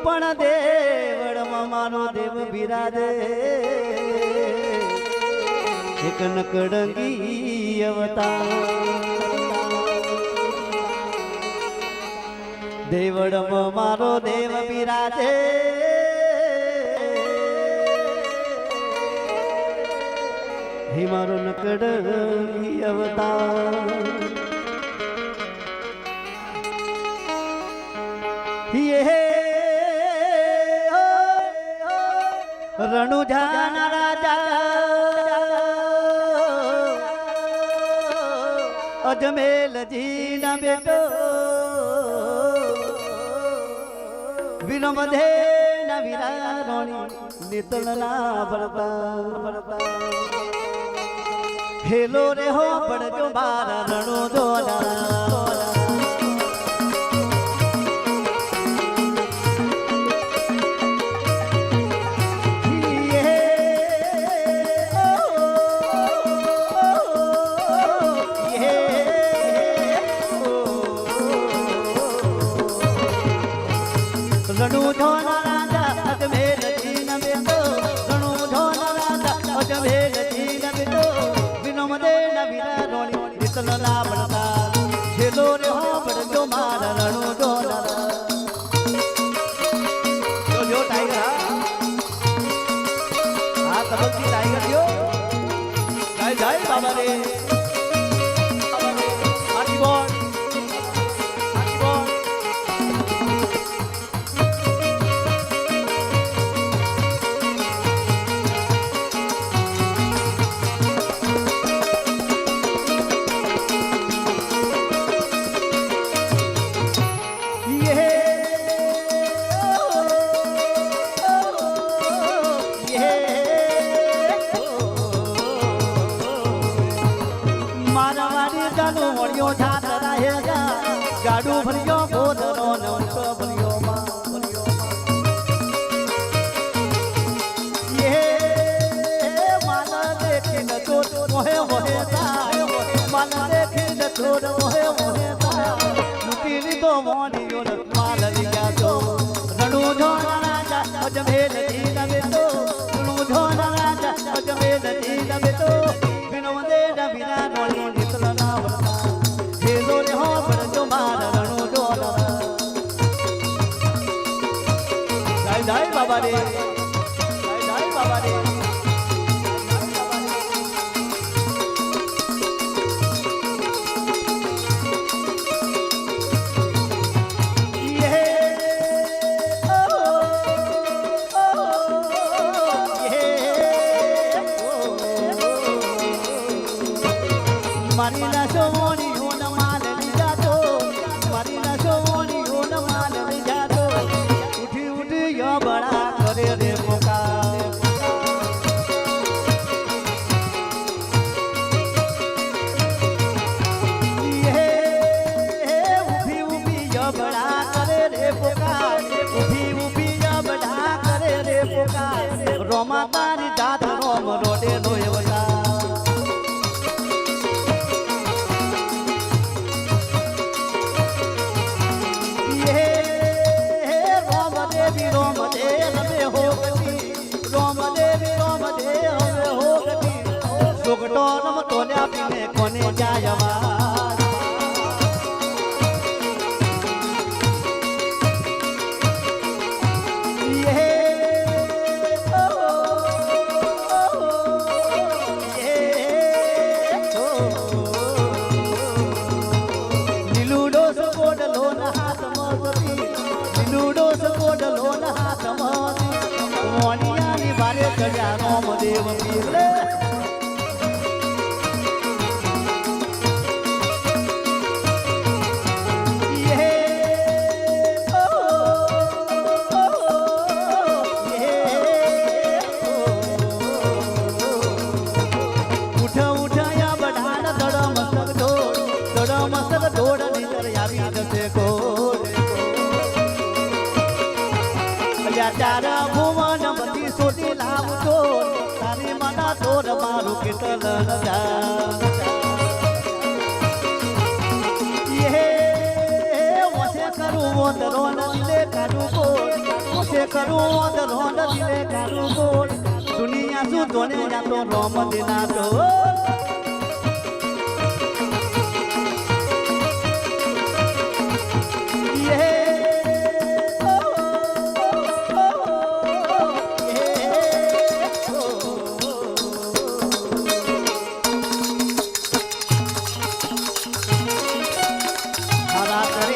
પણ દેવળમાં મારો દેવ બિરાજે એક નકડંગી અવતાર દેવળમાં મારો દેવ બિરાજે હે મારો નકડંગી અવતાર રણુજાના રાજા અજમેલજી ના બેટો વિનોમધે ના વિરારોણી નિતલ ના ભરતા હેલો રે હો પડજો મારા રણુ દોડા રણુ ધોના રાજા અજમેરજી ન બેટો રણુ ધોના રાજા અજમેરજી ન બેટો વિનોમદે ન વિરારોણી નિતલ ના ભરતા હેલો રે હો પડજો મારા રણુ ધોના જો ટાઈગર હા તબકી ટાઈગર જો જય જય બાબા રે આટી બોલ ગાડું ભર્યો બોધનો નવતો ભર્યો માં યે માના દેખીન તો મોહે મોહે થાય માના દેખીન તો મોહે મોહે થાય લૂટી લીધો મોડીયો માલ લીયા તો રણુ ધોના રાજા અજમેરજી ના બેટો રણુ ધોના રાજા અજમેરજી ના બેટો વિનોદે ના વિરારોણી નિતલ ના ભરતા હેલો રે હો પડજો મારા રણુ દોડા જય જય બાબા રે જય જય બાબા રે મારી ના સોની હોન માલ લીધા તો મારી ના સોની હોન માલ લીધા તો ઉઠી ઉઠી યો બડા કરે રે પોકાર ઉભી ઉભી યો બડા કરે રે પોકાર ઉભી ઉભી યો બડા કરે રે પોકાર રોમા તારી જાત રોમ રોડે લોય વતા સુગટો રમતો ને આપીને કોને જાય આવાજ લીલુડો સગોડલો ના હાથમાં સતી લીલુડો સગોડલો ના હાથમાં મોનિયાની બારે ચડ્યા રોમદેવ પીર મસ્તક ઢોળ નીચર આવી જશે કોડ ચાર ભુવન બધી સોટી લાવતો તારી મના તોર મારું કેટલ યે વસે કરું વોતરો નદીલે કાઢું કોડ કરું રોંદ દિલે કારું બોલ દુનિયા શું જોને જાતો રોમ દિના તો